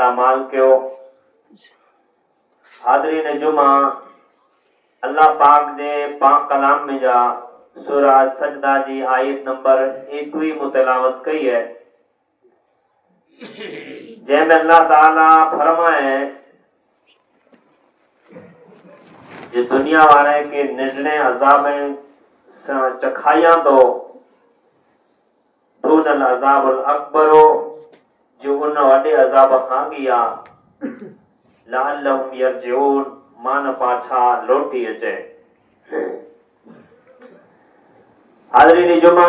वाला माल कयो। हाज़रीन जुमा, अल्लाह पाक जे पाक कलाम में जा सूरा सजदा जी आयत नंबर 21 मुतलावत कई है, जैमें अल्लाह ताला फरमाए जे दुनिया वाले के निडने अजाब चखाया तो दूनल अजाबुल अकबरो जो उन वडे अजाब खां गया लअल्लहुम यरजिऊन मान पाछा लौटी अचे। हाज़रीन जुमा,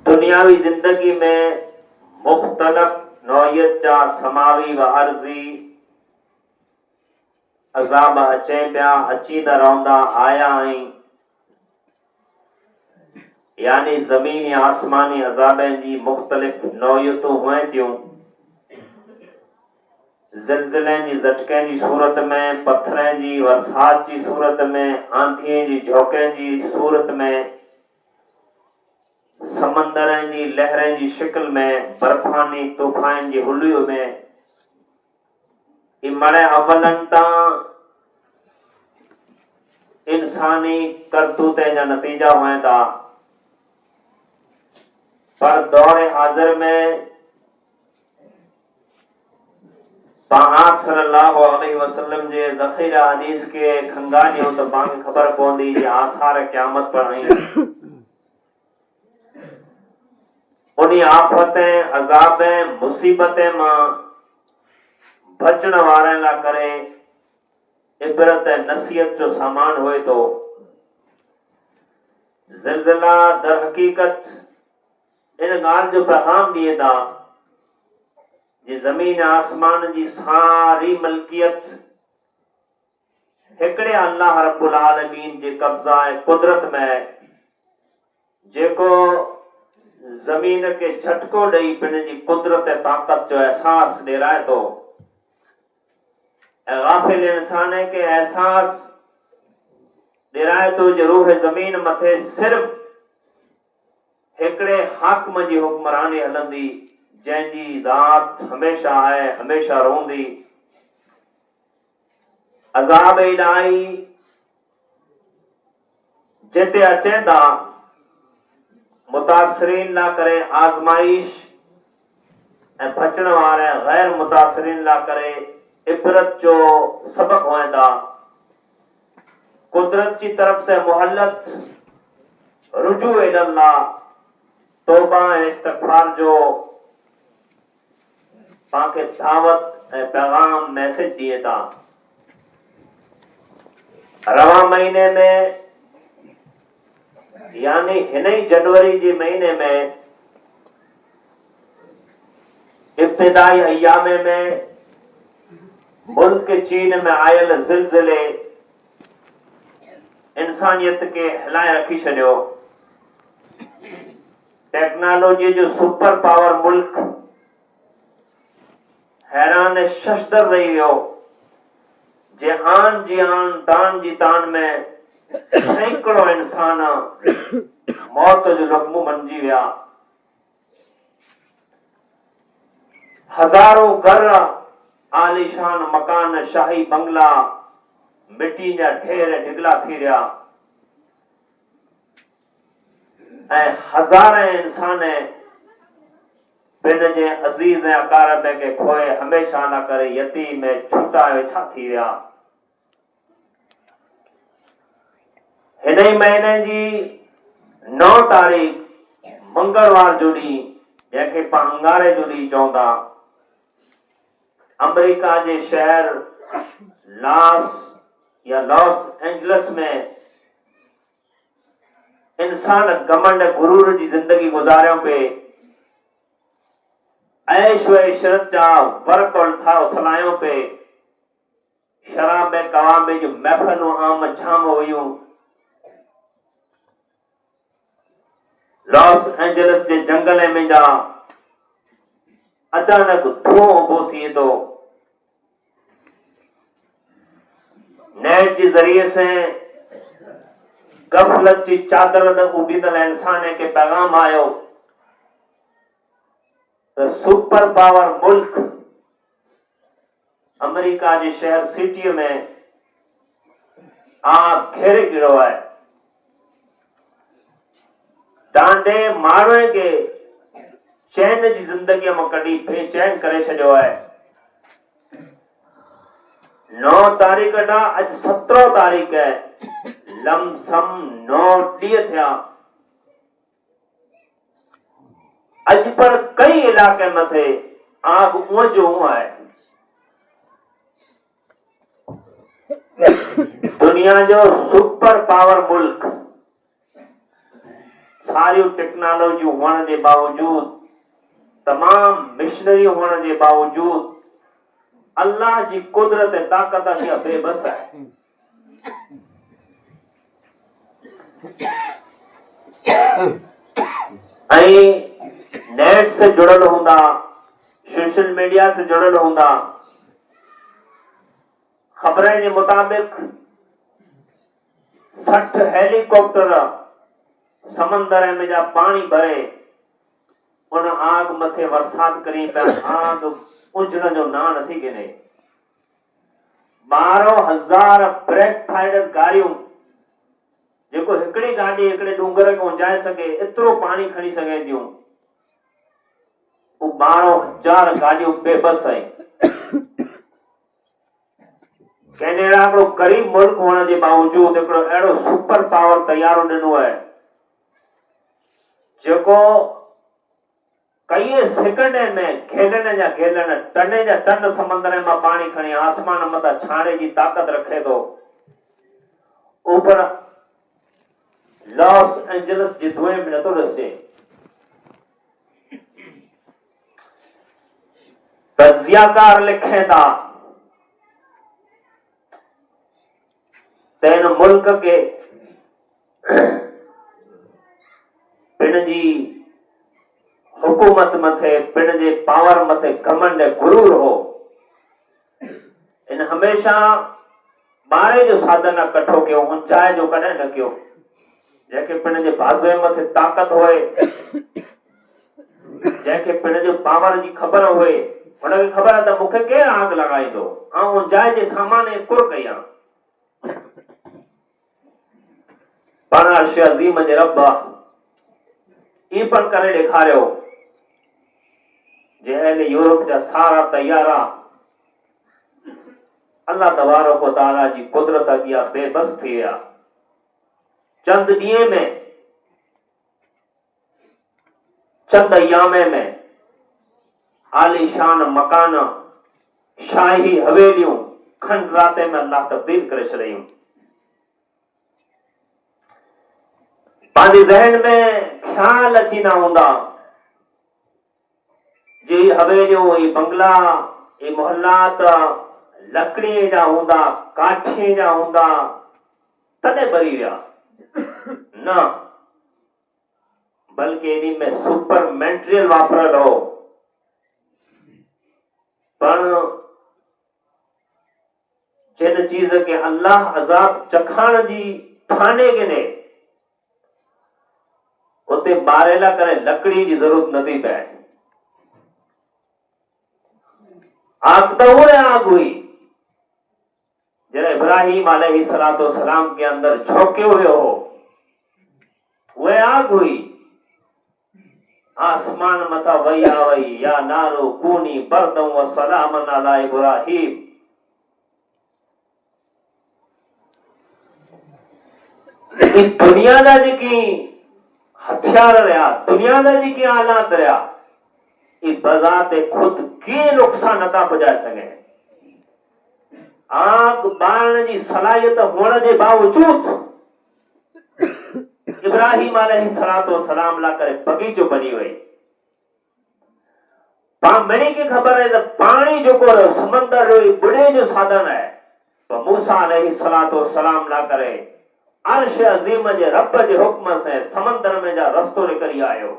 दुनियावी जिंदगी में मुख्तलिफ नौयत जा समावी व अर्जी अजाब अचे पिया, अची न रहंदा आया आहीं। यानी जमीनी आसमानी अजाबनि जी मुख्तलिफ नौयतूं हुअं थियूं। ज़िलज़िलनि जी झटकनि जी सूरत में, पत्थरनि जी वरसात जी सूरत में, आंधियुनि जी झोंकनि जी सूरत में, समंदरनि जी लहरनि जी शिकिल में, बर्फानी तूफ़ान जी हुलियो में। मड़े अवलन तां इंसानी करतूते जा नतीजा हुआ था, पर दौरे हाजिर में पाक सल्लल्लाहु अलैहि वसल्लम जे ज़ख़ीरा हदीस के खंगानियो तो पांखे खबर पवंदी जे आसार क़यामत पर आहिनि। उन्हीं आफ़तें अज़ाबें मुसीबतें मां बचण वारनि लाइ करे इबरत नसीहत जो सामान होए तो। ज़िलज़िला दर हकीकत इन ॻाल्हि जो पैगाम ॾिए था जे ज़मीन आसमान जी सारी मलकियत हिकिड़े अल्लाह रब्बुल आलमीन जे कब्ज़ा ऐं कुदरत में, जेको ज़मीन के झटको ॾेई पिण जी कुदरत ऐं ताक़त जो एहसास ॾिराए थो। ऐं गाफ़िल इंसान के एहसास ॾिराए थो जे रूह ज़मीन मथे सिर्फ़ हिकिड़े हाकिम जी हुक्मरानी हलंदी, जंहिंजी ज़ात हमेशा आहे, हमेशा रहंदी। अज़ाब इलाही जिते अचे था, मुतासिरीन ला करे आज़माइश ऐं बचण वारे गैर मुतासिरीन ला करे इबरत जो सबक हुआ था। कुदरत की तरफ से मोहल्लत, रुजू इल्लाह, तौबा ऐं इस्तिग़फ़ार जो पाके दावत ऐं पैगाम मैसेज दिए था। रवा महीने में यानी हिन जनवरी जी महीने में इब्तिदाई अयामे में मुल्क चीन में आयल ज़िलज़िले इंसानियत के हिलाए रखी छॾियो। टेक्नोलॉजी जो सुपर पावर मुल्क हैरान शशदर रही वियो, जे आन जी आन तान जी तान में सैकड़ों इंसान मौत जो लुक़्मो बणिजी विया। हज़ारों घर, आलीशान मकान, शाही बंगला मिट्टी जा ढेर ढिगला थी रहिया ऐं हज़ार इंसान पिण जे अज़ीज़ ऐं अकारब के खोए हमेशा न करे यतीम में छूटा वेछा थी विया। हिन ही महीने जी 9 तारीख़ मंगलवार जो ॾींहुं, जंहिंखे पाण अंगारे जो ॾींहुं चऊं था, अमेरिका जे शहर लॉस एंजलिस में इंसान घमंड गुरूर जी जिंदगी गुजारियो पे। ऐश व इशरत जा वर्क उथलायो पे। शराब कवाब जो महफिलूं आम झाम हुयूं। लॉस एंजलिस के जंगल में जा अचानक धुओं उभो थिए तो। नेट के जरिए से गफलत की चादर उड़ीदल इंसान के पैगाम आयो त सुपर पावर मुल्क अमेरिका जे शहर सिटी में आग घेरे गिरो है। डांडे माण्हूअ खे चैन जी ज़िंदगीअ मां कढी बेचैन करे छॾियो आहे। 9 तारीख़ ॾांहुं अॼु 17 तारीख़ है, लमसम 9 ॾींहं थिया। अॼु पर कई इलाके मथे आग उअं जो उअं आहे। दुनिया जो सुपर पावर मुल्क सारियूं टेक्नोलॉजियूं हुअण जे बावजूद, तमाम मिशनरी हुअण जे बावजूद अल्लाह जी कुदरत ऐं ताक़त खे बेबस आहे। ऐं नेट से जुड़ल हूंदा, सोशल मीडिया से जुड़ल हूंदा, खबरें के मुताबिक 60 हेलीकॉप्टर समंदर में जा पानी भरे उन आग मथे बरसात करी पिया। आग उजण जो ना नथी गिने। 12,000 ब्रेक फाइटर गाड़ियूं जेको हिकड़ी गाड़ी हिकड़े डूंगर खे उजाए सघे एतिरो पाणी खणी सघे थियूं, वो 12,000 गाड़ियूं बेबस आहिनि। कैनेडा हिकिड़ो गरीब मुल्क हुअण जे बावजूद हिकिड़ो अहिड़ो सुपर पावर तयारो ॾिनो आहे जेको कई सेकंड में घेलण जा घेलण, टने जा टन समंदर मां पाणी खणी आसमान मथां छाणे जी ताक़त रखे थो। ऊपर लॉस एंजलिस जे धुएं में नथो ॾसे। तज्जियाकार लिखे था त हिन मुल्क के पिण जी हुकूमत मथे, पिण जे पावर मथे घमंड गुरूर हो। इन हमेशा ॿारे जो साधन कठो कयो, ऊंचाई जो कॾहिं न कयो। जंहिंखे पिण जे बाज़ुए मथे ताक़त होए, जंहिंखे पिण जो पावर जी ख़बर होए, हुनखे ख़बर आहे त मूंखे केरु आग लॻाईंदो, ऐं ऊंचाई जे सामान कुर कई आहे। पाण अर्श अज़ीम जे रब ई पण करे ॾेखारियो जे अहले यूरोप जा सारा तैयारा अल्लाह तबारक व तआला जी कुदरत अॻियां बेबस थी विया। चंद ॾींहं में, चंद अयामे में आलीशान मकान, शाही हवेलियूं खंड राते में अल्लाह तब्दील करे छॾियूं। पंहिंजे ज़हन में ख्याल अची न हूंदा जी हवेलियूं, ई बंगला, ई मोहल्लात लकड़ीअ जा हूंदा, काठीअ जा हूंदा, तॾहिं ॿरी विया न, बल्कि इन में सुपर मेटेरियल वापरल हो। पर जिन चीज के अल्लाह अजाब चखाण जी ठाने गिने, उते ॿारेला करे लकड़ी जी जरूरत नथी पए। आग तो उहे आग हुई जॾहिं इब्राहिम अलैहिस्सलातो सलाम के अंदर झोंकियो वियो हो, उहे आग हुई। आसमान मथा वही आ वही, या नारो कूनी बरदम व सलामन अला इब्राहिम। दुनिया जा जेकी हथियार रहा, दुनिया जा जेकी आलात रहा, ई बज़ाते खुद के नुकसान नथा पुॼाए सघे। आग बारण जी सलाहियत हुअण जे बावजूद इब्राहिम अलैहिस्सलातो सलाम ला करे बगीचो बनी वई। पाणी खे ख़बर है त पाणी जेको समंदर बुॾे जो साधन है, तो मूसा अलैहिस्सलातो सलाम ला करे अर्श अज़ीम जे रब जे हुक्म से समंदर में जा रस्तो निकरी आयो।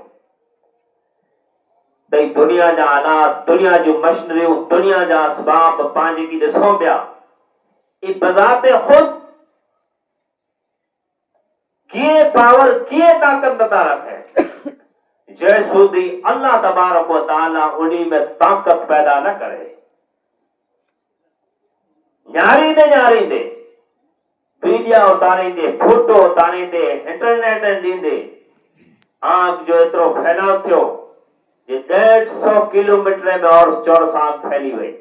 तई दुनिया जा हालात, दुनिया जो मशीनरियूं, दुनिया जा असबाब पांजी की ॾिसो पिया, ई बज़ाते खुद कीअं पावर, कीअं ताक़त नथा रखे। जय सूदी अल्लाह तबारक व ताला उन्हीं में ताकत पैदा न करे। न्यारींदे वीडियो उतारींदे, फोटो उतारींदे, इंटरनेट ॾींदे आग जो एतिरो फैलाव थियो जे 150 किलोमीटर में और चौरस आग फैली वई।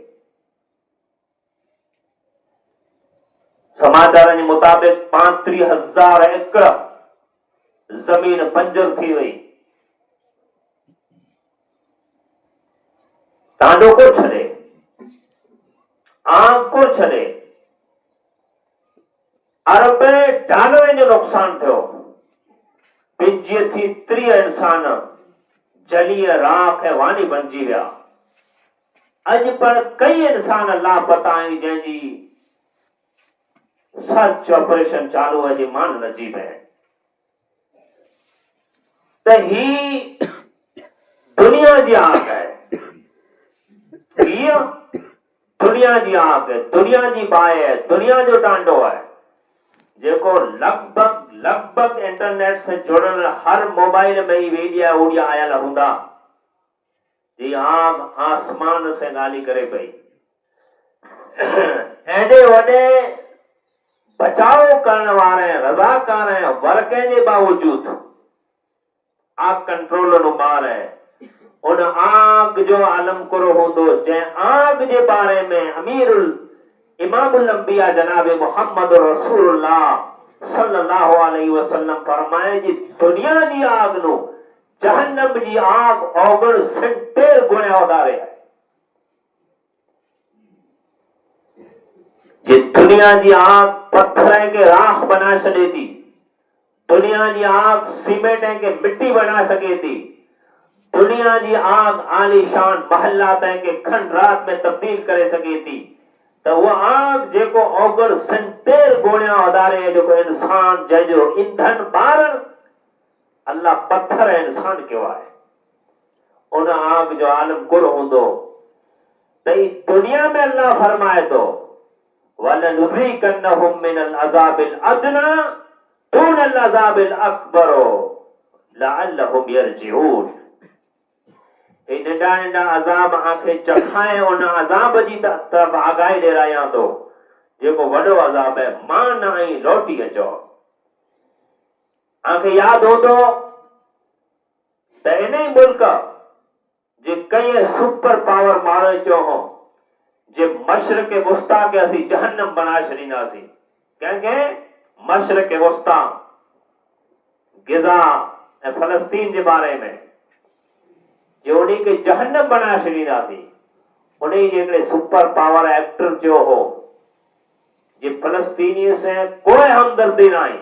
समाचार के मुताबिक 35,000 एकड़ जमीन बंजर थी वई। तांडो को छॾे, आग को छॾे, अरबें डॉलरनि जो नुक़सान थियो। 25-30 इंसान जलीय राख ऐं वानी बणिजी विया। अॼु पर कई इंसान लापता आहिनि जंहिंजी सर्च ऑपरेशन चालू है, जी मान नजीब है। तो ही दुनिया की आग है, ये दुनिया की आग है, दुनिया की बाहि है, दुनिया जो टांडो है जेको लगभग इंटरनेट से जुड़ल हर मोबाइल में ही वीडियो वीडियो आयल हूंदा। जी आग आसमान से गाली करे पई। एडे वडे बचाव करने वाले रजाकार वर्के के बावजूद आग कंट्रोल नु बार है। उन आग जो आलम करो होंदो जै आग के बारे में अमीरुल इमामुल अंबिया जनाब मोहम्मद रसूलुल्लाह सल्लल्लाहु अलैहि वसल्लम फरमाए जी दुनिया की आग नु जहन्नम की आग ओगण 70 गुणे वधारे है। ये दुनिया की आग पत्थर के राख बना सके थी, दुनिया की आग सीमेंट के मिट्टी बना सके थी, दुनिया की आग आलीशान महल्ला के खंड रात में तब्दील करे सके थी। तो वो आग जेको ओगर 70 गुणिया वधारे है, जो इंसान जंहिंजो ईंधन बारण अल्लाह पत्थर इंसान कयो आहे। उन आग जो आलम कुल हूंदो त दुनिया में अल्लाह फरमाए तो वलनुज़ीक़न्नहुम मिनल अज़ाबिल अदना दूनल अज़ाबिल अकबर लअल्लहुम यरजिऊन। ये नंढा नंढा अज़ाब आंखे चखाए उन अज़ाब जी तरफ आगाही ॾेरायां थो जेको वॾो अज़ाब है। मां न आई लौटी अचो। आंखे याद हूंदो त इन ही मुल्क जे कई सुपर पावर मारे चयो हो जे मशरक़ वस्ता के असी जहन्नम बना छॾींदासीं। कंहिंखे? मशरक़ वस्ता, गिज़ा ऐं फलस्तीन जे बारे में जो उन्हीं के जहन्नम बना छॾींदासीं। उन्हीं जे हिकिड़े सुपर पावर एक्टर जो हो जे फलस्तीनी से कोई हमदर्दी न आई,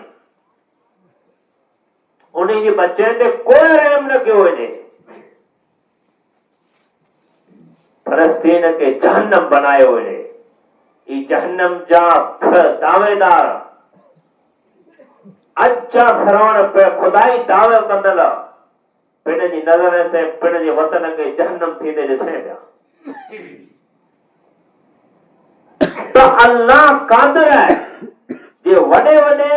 उन्हीं जे बच्चे ते कोई रहम न कयो वञे। फलस्तीन के जहन्नम बनायो वञे। ई जहन्नम जा दावेदार अच्छा फिरौन पे खुदाई दावे कंदल पिण जी नज़र से पिण जे वतन के जहन्नम थींदे ॾिसण पिया। तो अल्लाह कादिर है जे वॾे वॾे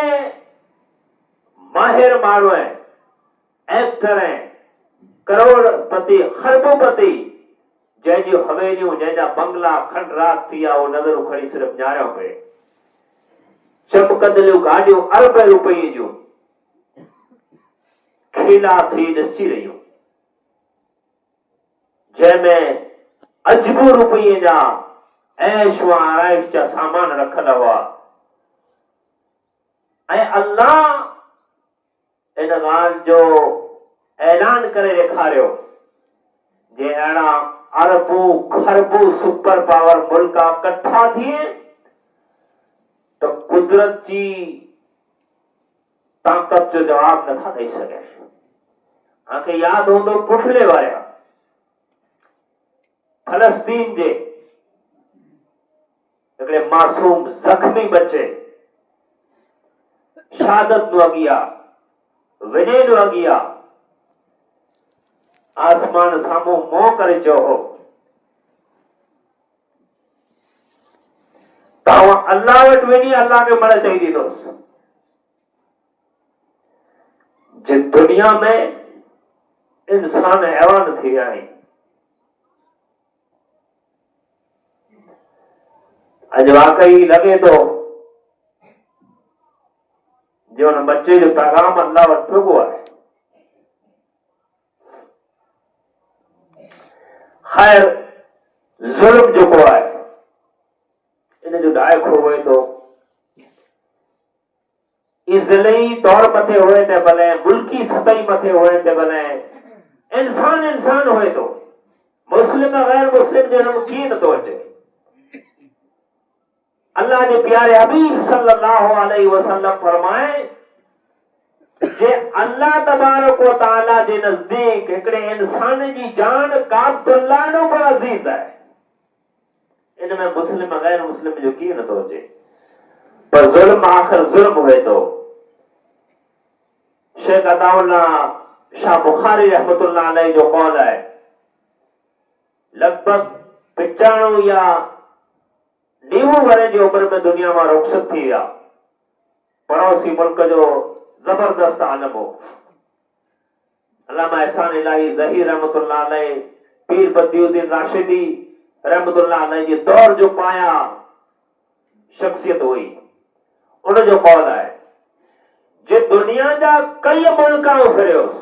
माहिर माण्हू आहिनि, एक्टर आहिनि, करोड़पति खरबोपति जंहिंजी हवेलियूं जंहिंजा बंगला खंड रात थी विया, उहो नज़रूं खणी सिर्फ़ न्यारियो पए। चमकंदलियूं गाॾियूं अरब रुपये जूं खीला थी ॾिसी रहियूं, जंहिंमें अजबू रुपये जा ऐश व आराइश जा सामान रखल हुआ। ऐं अल्लाह इन ॻाल्हि जो ऐलान करे ॾेखारियो जे अहिड़ा अरबू खरबू सुपर पावर मुल्क कठा थिए तो कुदरत जी ताकत जो जवाब नथा ॾेई सघे। आंखे याद हूंदो पुठले वाया फलस्तीन जे हिकिड़े मासूम ज़ख्मी बच्चे शहादत नु अॻियां विञे नु अॻियां आसमान साम्हूं मोह करे चयो हो तव्हां अल्लाह वटि वञी अल्लाह खे मड़ चई ॾींदोसि। जे दुनिया में इंसान हैवान थी आई। अज वाकई लगे तो जो न बच्चे जो पैगाम अल्लाह वटि चुको आहे। खैर जुल्म जेको आहे इन जो दायको हुए तो इज़िली तौर मथे हुए ते भले, मुल्की सतही मथे हुए ते भले, इंसान इंसान हुए तो मुस्लिम गैर मुस्लिम जो नमकीन तो अचे। अल्लाह के प्यारे हबीब सल्लल्लाहु अलैहि वसल्लम फरमाए जे अल्लाह तबारक व तआला जे नजदीक हिकड़े इंसान जी जान काबतुल्लाह पर अजीज है। इनमें मुस्लिम गैर मुस्लिम जो की न तो अचे, पर जुल्म आखिर जुल्म हुए तो शेख अताउल्ला शाह बुखारी रहमतुल्लाह अलैहि जो कौल है, लगभग 95 या 90 वरे जी उम्र में दुनिया में रुखसत थी विया। पड़ोसी मुल्क जो जबरदस्त आलम हो। अल्लामा एहसान इलाही ज़हीर रहमतुल्लाह अलैहि, पीर बदियुद्दीन राशिदी रहमतुल्लाह अलैहि जी दौर जो पाया शख्सियत हुई। उन जो कौल है जे दुनिया जा कई मुल्क फिरियोस,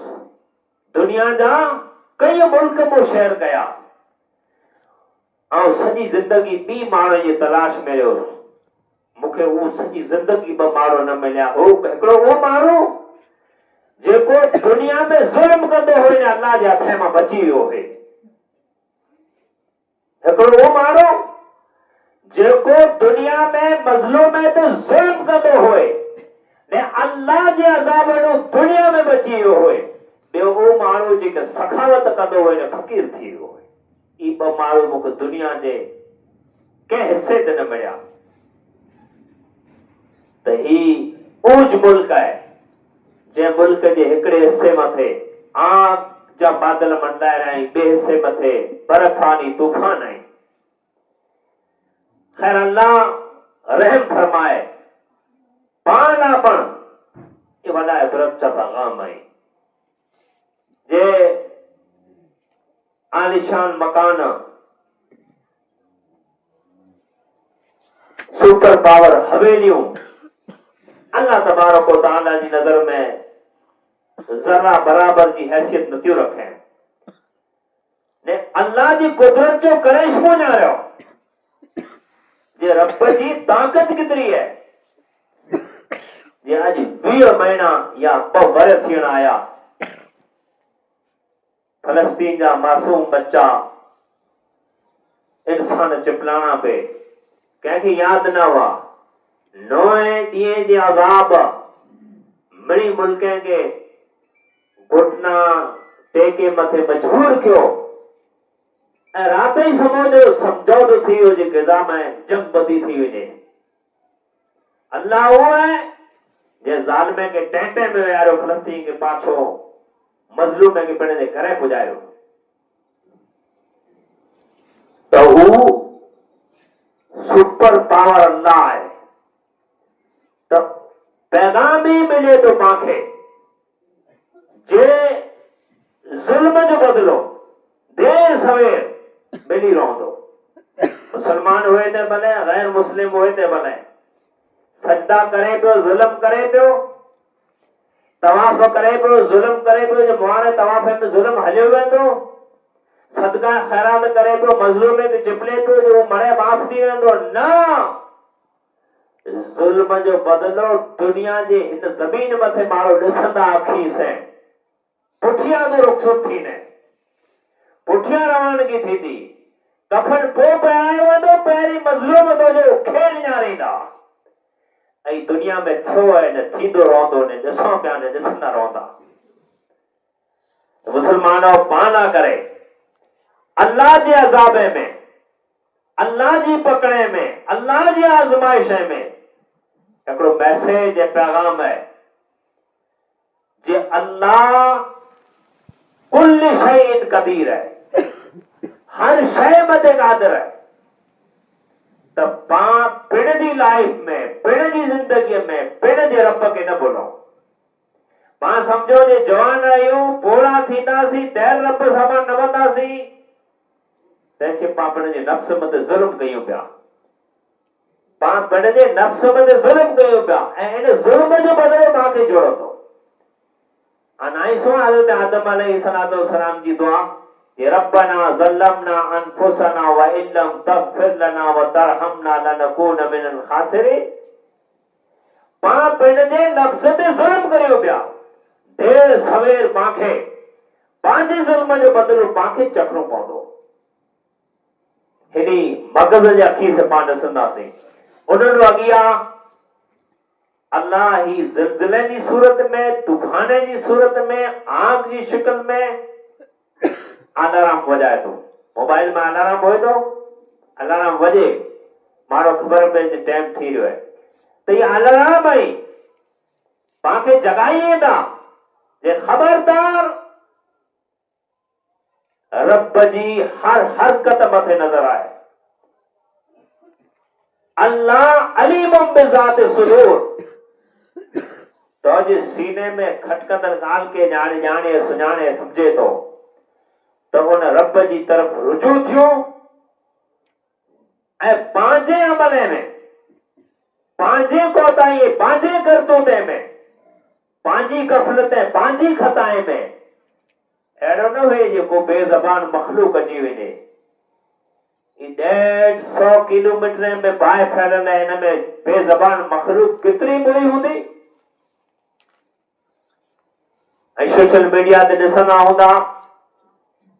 दुनिया जा कई मुल्क मो शहर कया ऐं सॼी ज़िंदगी ॿी माण्हू जी तलाश में रहियो, मूंखे उहो सॼी ज़िंदगी ॿ माण्हू न मिलिया। हो हिकिड़ो उहो माण्हू जेको दुनिया में ज़ुल्म कंदो हुए न अल्लाह जे हथ मां बची वियो हुए। हिकिड़ो उहो माण्हू जेको दुनिया में मज़लूम में तो ज़ुल्म कंदो हुए ने अल्लाह जे अज़ाब ॾों दुनिया में बची वियो हुए। ॿियो उहो माण्हू जेके सखावत कंदो हुए न फ़क़ीर थी वियो हुए। ई ॿ माण्हू मूंखे दुनिया जे कंहिं हिस्से ते न मिलिया। त ही ऊज मुल्क है जंहिं मुल्क जे हिकिड़े हिस्से मथे आग जा बादल मंडाए रहिया आहिनि, ॿिए हिस्से मथे बर्फ़ानी तूफ़ान आहिनि। खैर अल्लाह रहम फरमाए, पानापण ये वॾा इबरत जा पैगाम आहिनि। जे आलिशान मकान, सुपर पावर हवेलियूं अल्लाह तबारक व तआला जी नज़र में जरा बराबर जी हैसियत नथियूं रखें ने अल्लाह जी कुदरत जो करिश्मो ॼाणियो जे रब जी ताकत केतिरी है। जे अॼु 20 महीना या 2 वर थियण आया, फलस्तीन जा मासूम बच्चा इंसान चिपलाणा पे कंहिंखे यादि न हुआ। 9 ॾींहं जे अज़ाब मिड़ी मुल्कनि खे घुटना टेके मथे मजबूर कयो ऐं राति ई समझौतो थी वियो जे ग़ज़ा में जंग बदी थी वञे। अल्लाह उहो आहे जे ज़ालिम खे टेंटे में विहारियो, फलस्तीन खे पाछो, मज़लूम खे पंहिंजे घरे पुॼायो। त हू सुपर पावर अल्लाह आहे। त पैगाम ही मिले तो पाखे जे जुल्म जो बदलो देर सवेर मिली रहंदो। मुसलमान हुए ते भले, गैर मुस्लिम हुए ते भले, सजदा करे पियो, जुल्म करे पियो, तवाफ करे पियो, जुल्म करे पियो, जो मुहाणे तवाफ में जुल्म हलियो वेंदो, सदका खैरात करे पियो, मज़लूम खे चिपले पियो जो मरे माफ़ थी वेंदो। न, जुल्म जो बदलो दुनिया जे हिन ज़मीन मथे माण्हू ॾिसंदा अखी से पुठियां जो रुख़सत थींदे, पुठियां रवानगी थींदी, कफन पोइ पारायो वेंदो, पहिरीं मज़लूम तुंहिंजो खेल ञाणींदा। ऐं दुनिया में थियो आहे न थींदो रहंदो ने ॾिसो पिया ने ॾिसंदा रहंदा। मुसलमानो पाना करे अल्लाह जे अज़ाबे में, अल्लाह जी पकड़े में, अल्लाह जी आज़माइश में हिकिड़ो मैसेज ऐं पैगाम है जे अल्लाह कुल शैइन क़दीर है, हर शइ मथे क़ादिर है। त पां पिण जी लाइफ में, पिण जी ज़िंदगीअ में पिण जे रब खे न भुलो। पाण समझो जे जवान आहियूं पोड़ा थींदासीं दैर रब सां न वंदासीं तैसे पाण पंहिंजे नफ़्स मथे ज़ुल्म कयूं पिया पाण पंहिंजे नफ़्स मथे ज़ुल्म कयूं पिया ऐं इन ज़ुल्म जो बदिलो तव्हांखे जोड़ो थो अनाइसो हज़रत आदम अलैहिस्सलाम जी दुआ ये रब्बना ज़ल्लमना अनफुसना व इल्लम तग़फिर लना व तरहमना लनकून मिनल ख़ासिरीन पाण पंहिंजे नफ़्स ते ज़ुल्म करियो पिया देर सवेर पांखे पंहिंजे ज़ुल्म जो बदिलो पांखे चखणो पवंदो हेॾी मग़ज़ जे अखी से पाण ॾिसंदासीं उन्हनि अॻियां अल्लाह ही ज़िलज़िले जी सूरत में तूफाने जी सूरत में आग जी शिकल में अलार्म वॼाए थो मोबाइल में अलार्म होए थो अलार्म वॼे माण्हू ख़बर पए त टाइम थी रहियो आहे त इहा अलार्म आई पांखे जगाइए था जे खबरदार रब जी हर हरकत मथे नजर आए अल्लाह अलीमुम बिज़ाति सुदूर तो जे सीने में खटकंदड़ ॻाल्हि खे ॼाणे सुञाणे सम्झे थो त उन रब जी तरफ़ रुजू थियो ऐं पंहिंजे अमले में पंहिंजे कोताही पंहिंजे करतूते में पंहिंजी गफ़लत पंहिंजी ख़ताए में अहिड़ो न हुए जेको बेज़बान मखलूक अची वञे 150 किलोमीटर में बाहि फैलियल आहे हिन में बेज़बान मखलूक केतिरी बुरी हूंदी ऐं सोशल मीडिया ते ॾिसंदा हूंदा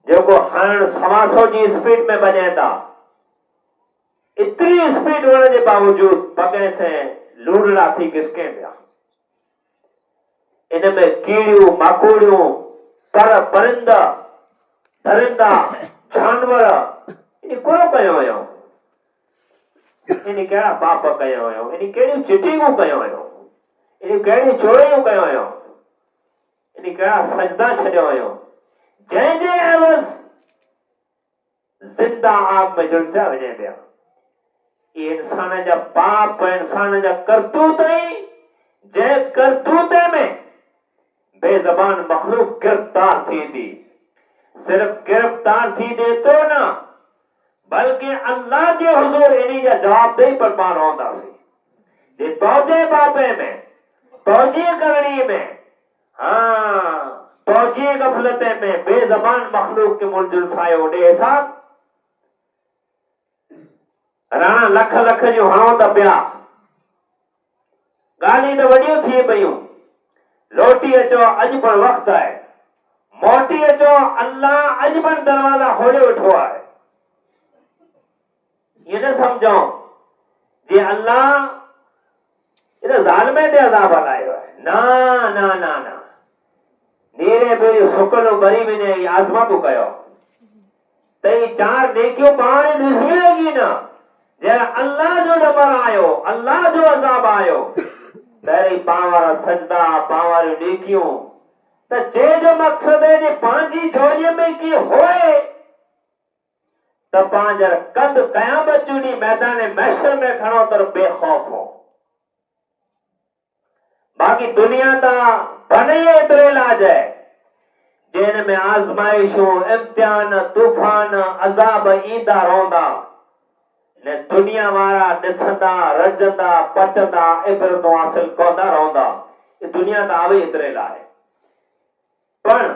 जेको हाणे 125 जी स्पीड में वञे था एतिरी स्पीड हुअण जे बावजूद पगे से लूड़ला थी घिसके पिया इन में कीड़ियूं माकोड़ियूं पर परिंदा दरिंदा जानवर इन कोन कयो हुयो इन कहिड़ा पाप कयो हुयो इन कहिड़ियूं चिटिंगूं कयो हुयो इन कहिड़ियूं चोरियूं कयो हुयो इन कहिड़ा सजदा छॾियो हुयो जंहिंजे एवज़ ज़िंदा आग में झुलसिया वञे पिया ये इंसान जा पाप इंसान जा करतूत ई जंहिं करतूते में बेज़बान मखलूक गिरफ्तार थी थी सिर्फ गिरफ्तार थी दे तो न बल्कि अल्लाह के हुजूर इन्हीं जा जवाबदेही पर पार होंदासीं जे तौजे बाबे में तौजी करणी में हाँ तौजी गफलते में बेज़बान मखलूक के मुलजुल सायो ॾे हिसाब राणा लख लख जो हणो त पिया ॻाल्हियूं त वॾियूं थी पयूं लौटी अचो अॼु पण वक़्तु आहे मोटी अचो अल्लाह अॼु पण दरवाज़ा खोले वेठो आहे ये न समझो जे अल्लाह इन ज़ालिमे ते अज़ाब हलायो आहे ना ना ना ना नीरे बेरी सुकलो बरी वञे ई आज़मातूं कयो त ई 4 नेकियूं पाण ॾिसणी लॻी न जॾहिं अल्लाह जो नंबर आयो अल्लाह जो अज़ाब आयो पहिरीं पाण वारा सजदा पाण वारियूं नेकियूं त जंहिंजो मक़सदु आहे जे पंहिंजी झोलीअ में की होए त पंहिंजा कद क़यामत चूनी मैदान महशर में खणो तर बेखौफ हो बाक़ी दुनिया ता बने एतिरे इलाज है जिन में आज़माइशूं इम्तिहान तूफान अज़ाब ईंदा रहंदा ने दुनिया वारा ॾिसंदा रजंदा पचंदा इबरतूं हासिल कंदा रहंदा ये दुनिया ता आवे एतिरे लाइ पर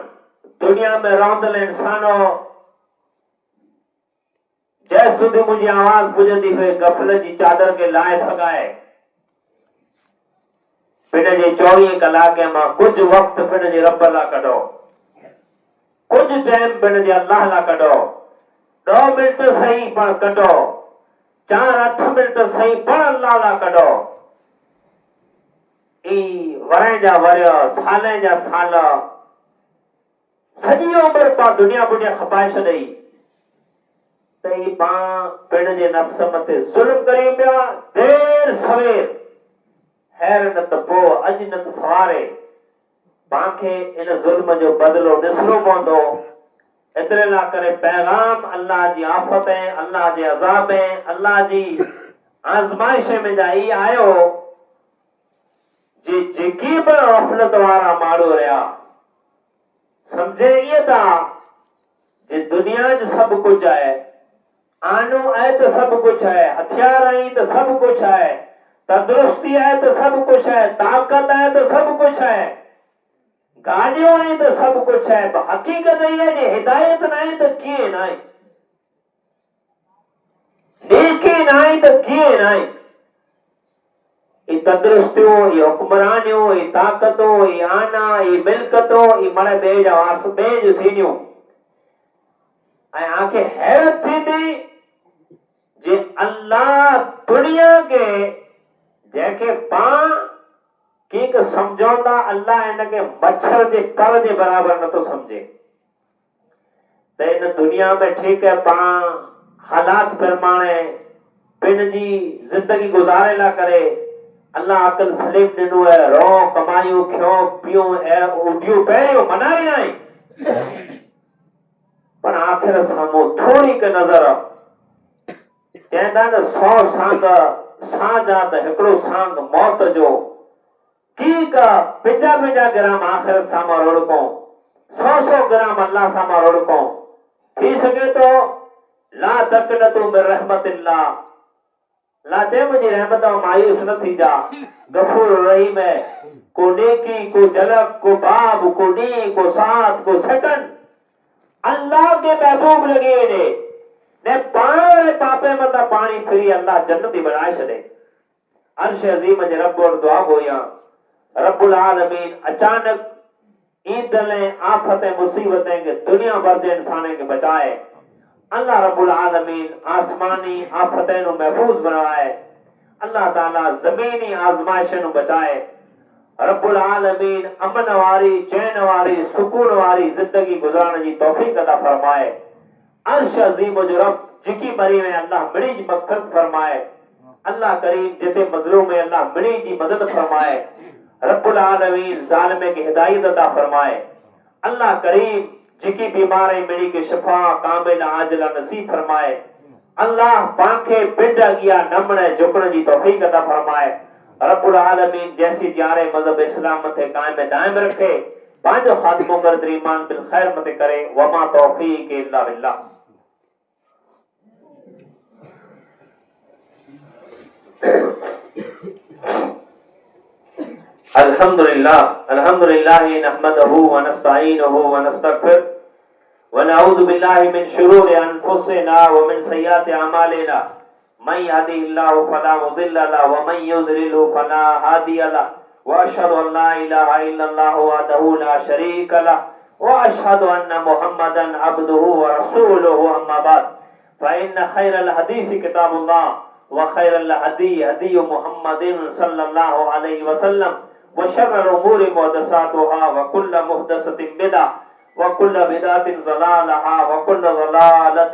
दुनिया में रहंदड़ इंसानो जंहिं सुधी मुंहिंजी आवाज़ पुॼंदी हुई गफ़लत जी चादर खे लाहे भॻाए पिण जे 24 कलाके मां कुझु वक़्तु पिण जे रब लाइ कढो कुझु टाइम पिण जे अल्लाह लाइ कढो 2 मिंट सही पण कढो 4-8 मिंट सही पण अल्लाह लाइ कढो ई वरे जा वर साले जा साल सॼी उमिरि पा दुनिया पुॼे खपाए छॾई त ई पाण पिण जे नफ़्स मथे ज़ुल्म करी पिया देर सवेर हैर न त पोइ अॼु न त सवारे पांखे इन ज़ुल्म जो बदिलो ॾिसणो पवंदो एतिरे लाइ करे पैगाम अल्लाह जी आफ़त अल्लाह जे अज़ाब अल्लाह जी आज़माइश में जा ई आयो जे जेकी बि गफ़लत वारा माण्हू रहिया समझे इहे था जे दुनिया जो सभु कुझु आहे, आनो आहे त सभु कुझु आहे, हथियार आहीं त सभु कुझु आहे, तंदुरुस्ती आहे त सभु कुझु आहे, ताक़त आहे त सभु कुझु आहे, गाॾियूं आहीं त सभु कुझु आहे, पर हक़ीक़त इहा आहे जे हिदायत न आहे त कीअं न आहे, नेकी न आहे त कीअं न आहे। ई तंदुरुस्तियूं, ई हुक्मरानियूं, ई ताक़तूं, ई आना, ई मिल्कतूं, ई मर ॿिए जा वास ॿिए जूं थींदियूं। ऐं आंखे हैरत थींदी जे अल्लाह दुनिया के जंहिंखे पाण कीक समझौता अल्लाह इनके मच्छर जे कर जे बराबर नथो समझे त इन दुनिया में ठीक है पाण हालात प्रमाणे पंहिंजी जिंदगी गुज़ारे ला करे अल्लाह अकल सलीम ॾिनो है, रो कमायूं खियो पियो ऐं उडियूं पहिरियों मनाई नाहे, पर आखिर साम्हूं थोरी क नज़र चवंदा न 100 सांग सां जा त हिकिड़ो सांग मौत जो की का पंजा ग्राम आखिर साम्हूं रोड़को 100 ग्राम अल्लाह साम्हूं रोड़को थी सके तो ला तकनतु मिन रहमतिल्लाह, ला ते मुझे रहमत मायूस न थी जा, गफूर रहीम है, को नेकी को जलक को बाब को नी को साथ को सेकंड अल्लाह के महबूब लगे ने ने पाण पापे मता पानी फिरी अल्लाह जन्नती बनाए छॾे। अर्श अज़ीम जे रब और दुआ गोया रब्बुल आलमीन अचानक ईंदड़ आफत मुसीबतें के दुनिया भर जे इंसाने के बचाए, अल्लाह रब्बुल आलमीन आसमानी आफतें नु महफूज बनाए, अल्लाह ताला जमीनी आजमाइश नु बचाए, रब्बुल आलमीन अमन वारी चैन वारी सुकून वारी जिंदगी गुजारण जी तौफीक अता फरमाए। अर्श अज़ीम जो रब जिकी मरी में अल्लाह मिड़ी जी मग़फ़िरत फरमाए, अल्लाह करीम जिते मज़लूम में अल्लाह मिड़ी जी मदद फरमाए, रब्बुल आलमीन ज़ालिम के हिदायत अता फरमाए, अल्लाह करीम जिकी बीमारी मिड़ी के शिफा कामिल आजिला नसीब फरमाए, अल्लाह पांखे पिंड अगिया नमण झुकण जी तौफीक अता फरमाए, रब्बुल आलमीन जैसी जारे मजहब इस्लाम मथे कायम दायम रखे, पांजो खात्मो कर ईमान बिल खैर मते करे, वमा तौफीक इल्ला बिल्लाह। अल्हम्दुलिल्लाह नहमदहु व नस्तईनुहु व नस्तगफिर व नऊज़ु बिल्लाहि मिन शुरूरि अनफुसिना व मिन सय्यिआति अमालिना मन यहदिहिल्लाहु फला मुदिल्ल लहु व मन युद्लिलहु फला हादिय लहु व अशहदु अन ला इलाहा इल्लल्लाहु वहदहु ला शरीक लहु व अशहदु अन्न मुहम्मदन अब्दुहु व रसूलुहु अम्मा बाद फ़इन्न खैरल हदीस किताबुल्लाह व खैरल हदी हदी मुहम्मदिन सल्लल्लाहु अलैहि वसल्लम व शर्रल उमूरि मुहदसातुहा व कुल्लु मुहदसतिन बिदअह व कुल्लु बिदअतिन ज़लालहा व कुल्लु ज़लालतिन